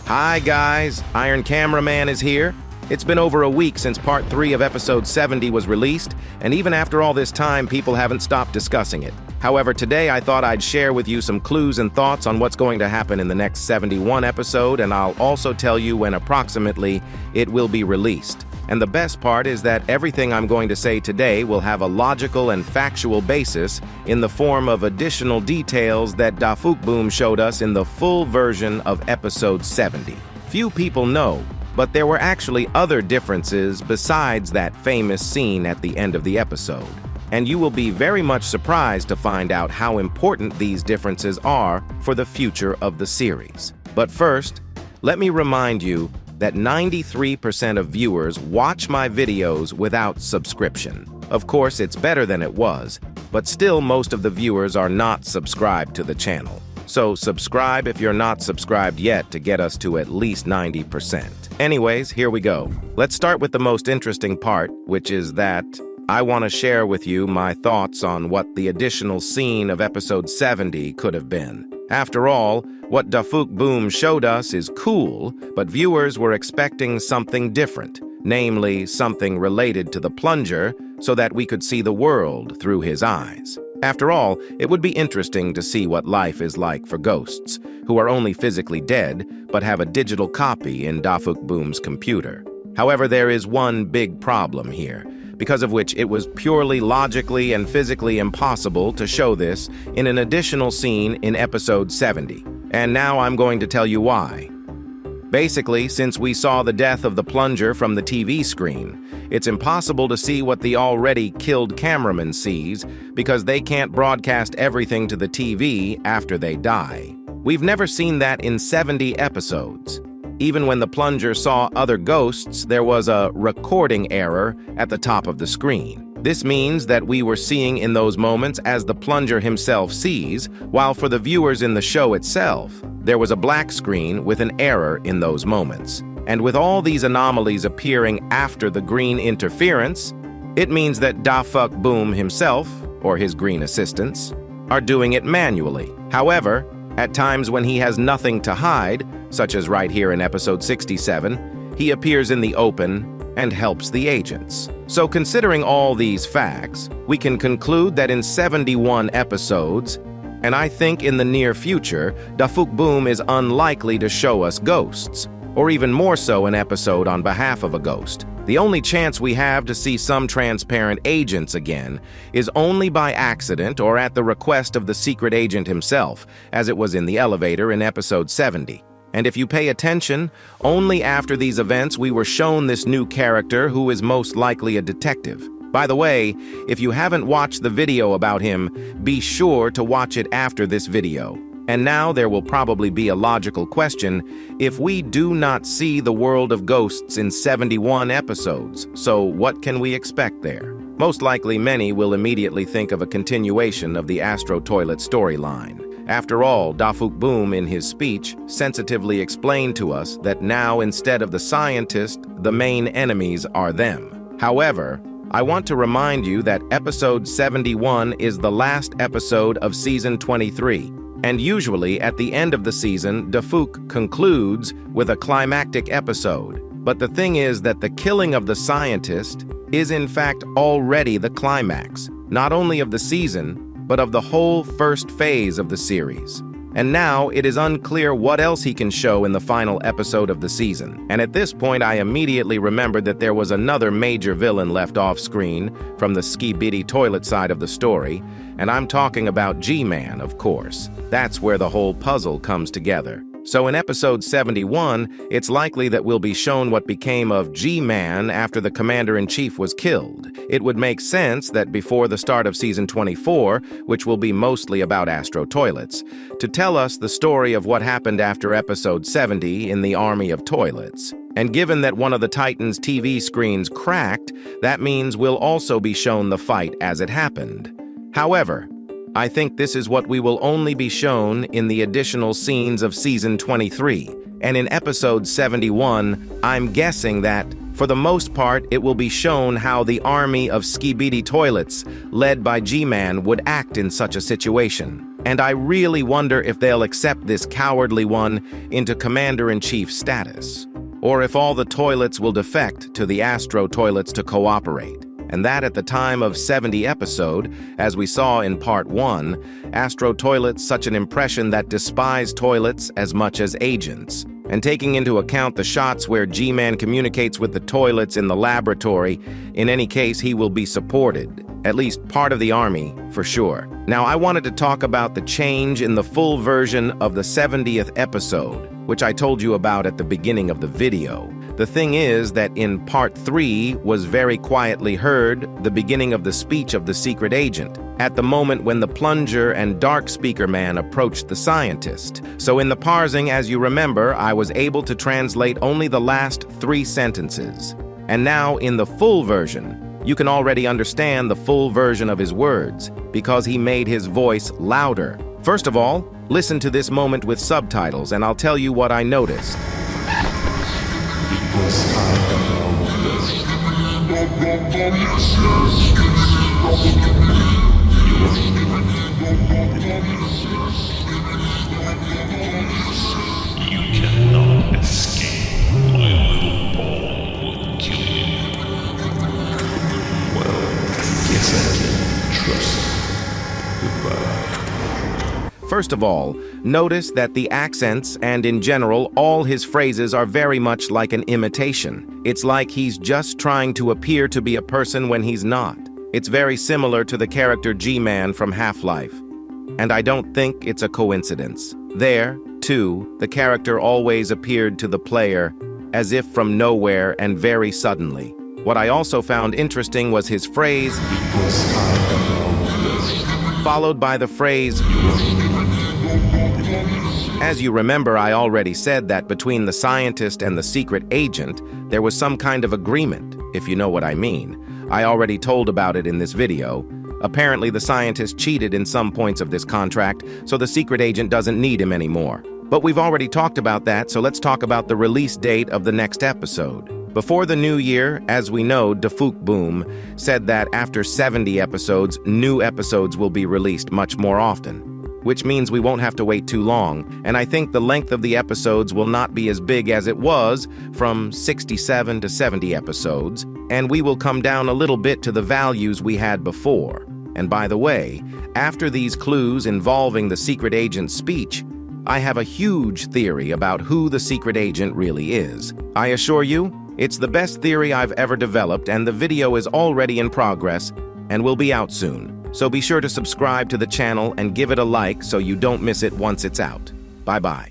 Hi guys, Iron Cameraman is here. It's been over a week since part 3 of episode 70 was released, and even after all this time, people haven't stopped discussing it. However, today I thought I'd share with you some clues and thoughts on what's going to happen in the next 71 episode, and I'll also tell you when approximately it will be released. And the best part is that everything I'm going to say today will have a logical and factual basis in the form of additional details that Boom showed us in the full version of episode 70. Few people know, but there were actually other differences besides that famous scene at the end of the episode. And you will be very much surprised to find out how important these differences are for the future of the series. But first, let me remind you that 93% of viewers watch my videos without subscription. Of course, it's better than it was, but still most of the viewers are not subscribed to the channel. So subscribe if you're not subscribed yet to get us to at least 90%. Anyways, here we go. Let's start with the most interesting part, which is that I want to share with you my thoughts on what the additional scene of episode 70 could have been. After all, what Boom showed us is cool, but viewers were expecting something different, namely something related to the plunger, so that we could see the world through his eyes. After all, it would be interesting to see what life is like for ghosts, who are only physically dead, but have a digital copy in Boom's computer. However, there is one big problem here, because of which it was purely logically and physically impossible to show this in an additional scene in episode 70. And now I'm going to tell you why. Basically, since we saw the death of the plunger from the TV screen, it's impossible to see what the already killed cameraman sees because they can't broadcast everything to the TV after they die. We've never seen that in 70 episodes. Even when the plunger saw other ghosts, there was a recording error at the top of the screen. This means that we were seeing in those moments as the plunger himself sees, while for the viewers in the show itself, there was a black screen with an error in those moments. And with all these anomalies appearing after the green interference, it means that Boom himself, or his green assistants, are doing it manually. However, at times when he has nothing to hide, such as right here in episode 67, he appears in the open and helps the agents. So considering all these facts, we can conclude that in 71 episodes, and I think in the near future, Boom is unlikely to show us ghosts, or even more so an episode on behalf of a ghost. The only chance we have to see some transparent agents again is only by accident or at the request of the secret agent himself, as it was in the elevator in episode 70. And if you pay attention, only after these events we were shown this new character who is most likely a detective. By the way, if you haven't watched the video about him, be sure to watch it after this video. And now there will probably be a logical question: if we do not see the world of ghosts in 71 episodes, so what can we expect there? Most likely many will immediately think of a continuation of the Astro Toilet storyline. After all, Boom in his speech sensitively explained to us that now instead of the scientist, the main enemies are them. However, I want to remind you that episode 71 is the last episode of season 23. And usually, at the end of the season, concludes with a climactic episode. But the thing is that the killing of the scientist is in fact already the climax, not only of the season, but of the whole first phase of the series. And now it is unclear what else he can show in the final episode of the season. And at this point, I immediately remembered that there was another major villain left off screen from the Skibidi Toilet side of the story, and I'm talking about G-Man, of course. That's where the whole puzzle comes together. So in episode 71, it's likely that we'll be shown what became of G-Man after the Commander-in-Chief was killed. It would make sense that before the start of season 24, which will be mostly about Astro Toilets, to tell us the story of what happened after episode 70 in the Army of Toilets. And given that one of the Titans' TV screens cracked, that means we'll also be shown the fight as it happened. However, I think this is what we will only be shown in the additional scenes of season 23. And in episode 71, I'm guessing that, for the most part, it will be shown how the army of Skibidi Toilets, led by G-Man, would act in such a situation. And I really wonder if they'll accept this cowardly one into Commander-in-Chief status, or if all the toilets will defect to the Astro Toilets to cooperate. And that at the time of 70 episode, as we saw in Part 1, Astro Toilets such an impression that despise toilets as much as agents. And taking into account the shots where G-Man communicates with the toilets in the laboratory, in any case he will be supported, at least part of the army, for sure. Now I wanted to talk about the change in the full version of the 70th episode, which I told you about at the beginning of the video. The thing is that in Part 3 was very quietly heard the beginning of the speech of the secret agent, at the moment when the Plunger and Dark Speaker Man approached the scientist. So in the parsing, as you remember, I was able to translate only the last 3 sentences. And now in the full version, you can already understand the full version of his words, because he made his voice louder. First of all, listen to this moment with subtitles, and I'll tell you what I noticed. You cannot escape. My little ball would kill you. Well, guess I can trust you. Goodbye. First of all, notice that the accents and in general all his phrases are very much like an imitation. It's like he's just trying to appear to be a person when he's not. It's very similar to the character G-Man from Half-Life. And I don't think it's a coincidence. There, too, the character always appeared to the player as if from nowhere and very suddenly. What I also found interesting was his phrase, followed by the phrase, as you remember, I already said that between the scientist and the secret agent, there was some kind of agreement, if you know what I mean. I already told about it in this video. Apparently, the scientist cheated in some points of this contract, so the secret agent doesn't need him anymore. But we've already talked about that, so let's talk about the release date of the next episode. Before the new year, as we know, Defuk Boom said that after 70 episodes, new episodes will be released much more often, which means we won't have to wait too long, and I think the length of the episodes will not be as big as it was from 67 to 70 episodes, and we will come down a little bit to the values we had before. And by the way, after these clues involving the secret agent's speech, I have a huge theory about who the secret agent really is. I assure you, it's the best theory I've ever developed, and the video is already in progress and will be out soon. So be sure to subscribe to the channel and give it a like so you don't miss it once it's out. Bye-bye.